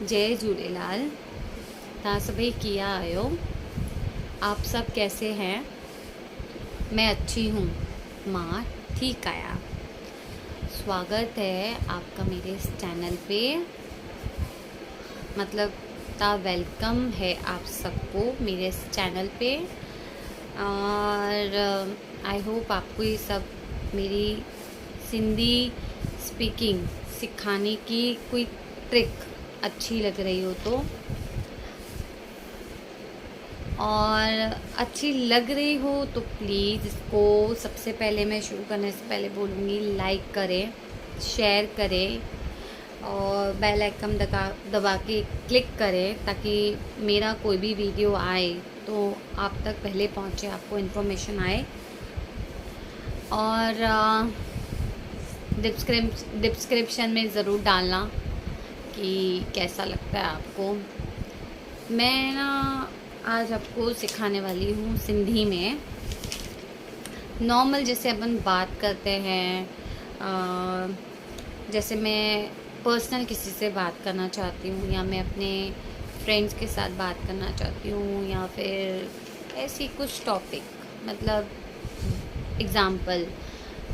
जय झूलेलाल। तव्हां सभई कीअं आहियो? आप सब कैसे हैं? मैं अच्छी हूँ, मां ठीक आया। स्वागत है आपका मेरे इस चैनल पे। मतलब वेलकम है आप सबको मेरे इस चैनल पे। और आई होप आपको ये सब मेरी सिंधी स्पीकिंग सिखाने की कोई ट्रिक अच्छी लग रही हो तो, और अच्छी लग रही हो तो प्लीज़ इसको सबसे पहले, मैं शुरू करने से पहले बोलूँगी, लाइक करें, शेयर करें और बेल आइकन दबा के क्लिक करें ताकि मेरा कोई भी वीडियो आए तो आप तक पहले पहुँचे, आपको इन्फॉर्मेशन आए। और डिस्क्रिप्शन में ज़रूर डालना कि कैसा लगता है आपको। मैं ना आज आपको सिखाने वाली हूँ सिंधी में। नॉर्मल जैसे अपन बात करते हैं, जैसे मैं पर्सनल किसी से बात करना चाहती हूँ या मैं अपने फ्रेंड्स के साथ बात करना चाहती हूँ या फिर ऐसी कुछ टॉपिक, मतलब एग्ज़ाम्पल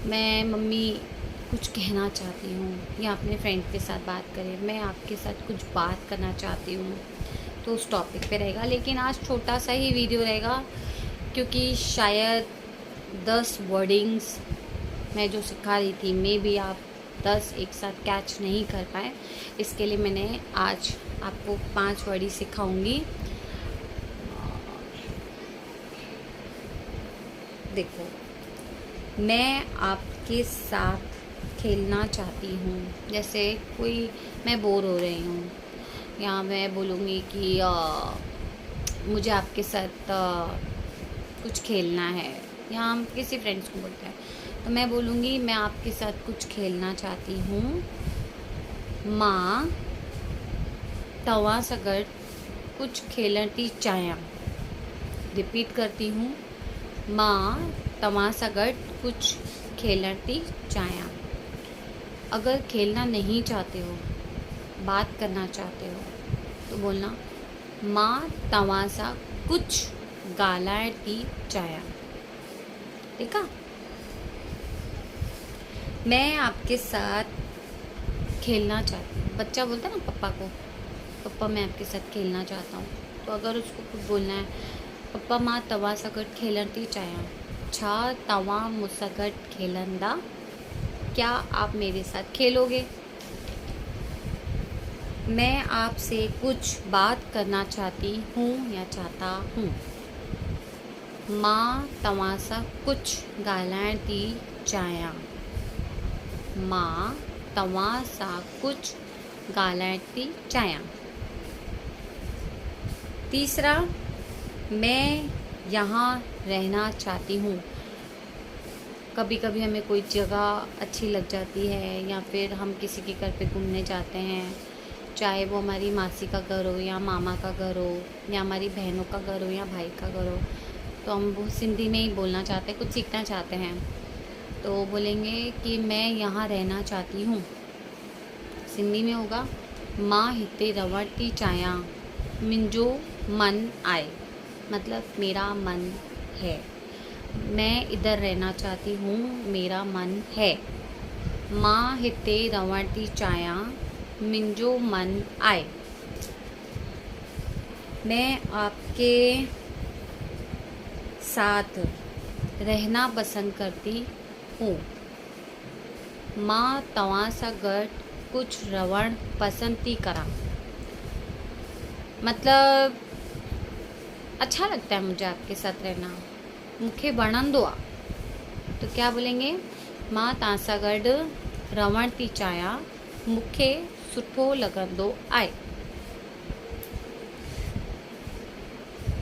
मैं मम्मी कुछ कहना चाहती हूँ या अपने फ्रेंड के साथ बात करें, मैं आपके साथ कुछ बात करना चाहती हूँ तो उस टॉपिक पे रहेगा। लेकिन आज छोटा सा ही वीडियो रहेगा क्योंकि शायद 10 वर्डिंग्स मैं जो सिखा रही थी, मे बी आप 10 एक साथ कैच नहीं कर पाए। इसके लिए मैंने आज आपको 5 वर्ड ही सिखाऊंगी। देखो, मैं आपके साथ खेलना चाहती हूँ। जैसे कोई, मैं बोर हो रही हूँ या मैं बोलूँगी कि मुझे आपके साथ कुछ खेलना है, या हम किसी फ्रेंड्स को बोलते हैं तो मैं बोलूँगी मैं आपके साथ कुछ खेलना चाहती हूँ। मां तव्हां सां गॾु कुछ खेलण थी चाहियां। रिपीट करती हूँ, मां तव्हां सां गॾु कुछ खेलण थी चाहियां। अगर खेलना नहीं चाहते हो, बात करना चाहते हो तो बोलना मां तव्हां सां कुछ ॻाल्हाइण थी चाहियां। ठीक है? मैं आपके साथ खेलना चाहती हूँ। बच्चा बोलता है ना पप्पा को, पप्पा मैं आपके साथ खेलना चाहता हूँ, तो अगर उसको कुछ बोलना है, पप्पा मां तव्हां सां गॾु खेलण थी चाहियां, छा तव्हां मूंसां गॾु खेलंदा? क्या आप मेरे साथ खेलोगे? मैं आपसे कुछ बात करना चाहती हूँ या चाहता हूँ। मां तव्हां सां कुछ ॻाल्हाइण थी चाहियां। मां तव्हां सां कुछ ॻाल्हाइण थी चाहियां। तीसरा, मैं यहाँ रहना चाहती हूँ। कभी कभी हमें कोई जगह अच्छी लग जाती है या फिर हम किसी के घर पे घूमने जाते हैं, चाहे वो हमारी मासी का घर हो या मामा का घर हो या हमारी बहनों का घर हो या भाई का घर हो, तो हम वो सिंधी में ही बोलना चाहते हैं, कुछ सीखना चाहते हैं तो बोलेंगे कि मैं यहाँ रहना चाहती हूँ। सिंधी में होगा मां हिते रहण थी चाहियां, मुंहिंजो मन आहे, मतलब मेरा मन है। मैं इधर रहना चाहती हूँ, मेरा मन है। मां हिते रहण थी चाहियां, मुंहिंजो मन आहे। मैं आपके साथ रहना पसंद करती हूँ। मां तव्हां सां गॾु कुछ रहण पसंद थी करा, मतलब अच्छा लगता है मुझे आपके साथ रहना, मूंखे वणंदो आहे। तो क्या बोलेंगे? मां तव्हां सां गॾु रहण थी चाहियां, मूंखे सुठो लॻंदो आहे।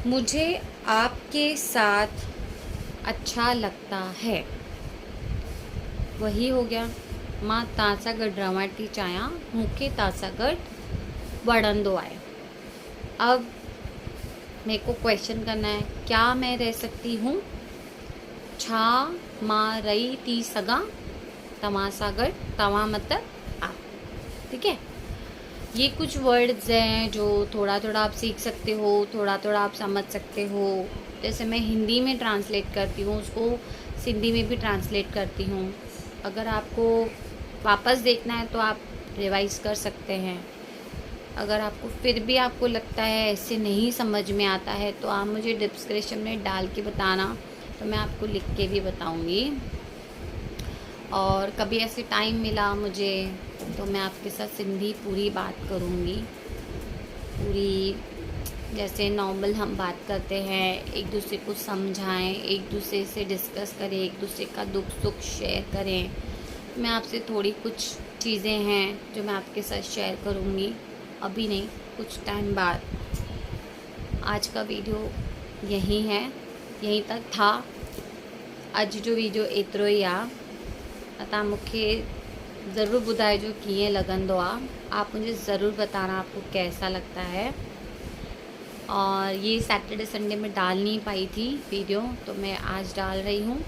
मुझे आपके साथ अच्छा लगता है। वही हो गया, मां तव्हां सां गॾु रहण थी चाहियां, मूंखे तव्हां सां गॾु वणंदो आहे। अब मेरे को क्वेश्चन करना है, क्या मैं रह सकती हूँ? छा मां रही थी सघां तव्हां सां गॾु? तव्हां मतलब आप। ठीक है? ये कुछ वर्ड्स हैं जो थोड़ा थोड़ा आप सीख सकते हो, थोड़ा थोड़ा आप समझ सकते हो। जैसे मैं हिंदी में ट्रांसलेट करती हूँ, उसको सिंधी में भी ट्रांसलेट करती हूँ। अगर आपको वापस देखना है तो आप रिवाइज़ कर सकते हैं। अगर आपको फिर भी आपको लगता है ऐसे नहीं समझ में आता है तो आप मुझे डिस्क्रिप्शन में डाल के बताना, तो मैं आपको लिख के भी बताऊँगी। और कभी ऐसे टाइम मिला मुझे तो मैं आपके साथ सिंधी पूरी बात करूँगी, पूरी जैसे नॉर्मल हम बात करते हैं, एक दूसरे को समझाएं, एक दूसरे से डिस्कस करें, एक दूसरे का दुख सुख शेयर करें। मैं आपसे थोड़ी कुछ चीज़ें हैं जो मैं आपके साथ शेयर करूँगी, अभी नहीं, कुछ टाइम बाद। आज का वीडियो यहीं है, यहीं तक था। अज जो वीडियो एतिरो ही आहे। तव्हां मूंखे ज़रूर ॿुधाइजो कीअं लॻंदो आहे। आप मुझे ज़रूर बताना आपको कैसा लगता है। और ये सैटरडे संडे में डाल नहीं पाई थी वीडियो, तो मैं आज डाल रही हूँ।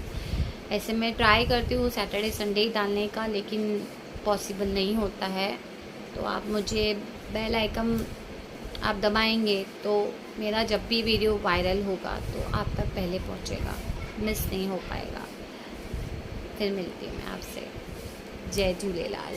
ऐसे मैं ट्राई करती हूँ सैटरडे संडे ही डालने का, लेकिन पॉसिबल नहीं होता है। तो आप मुझे बेल आइकन आप दबाएंगे तो मेरा जब भी वीडियो वायरल होगा तो आप तक पहले पहुँचेगा, मिस नहीं हो पाएगा। फिर मिलती हूँ मैं आपसे। जय झूलेलाल।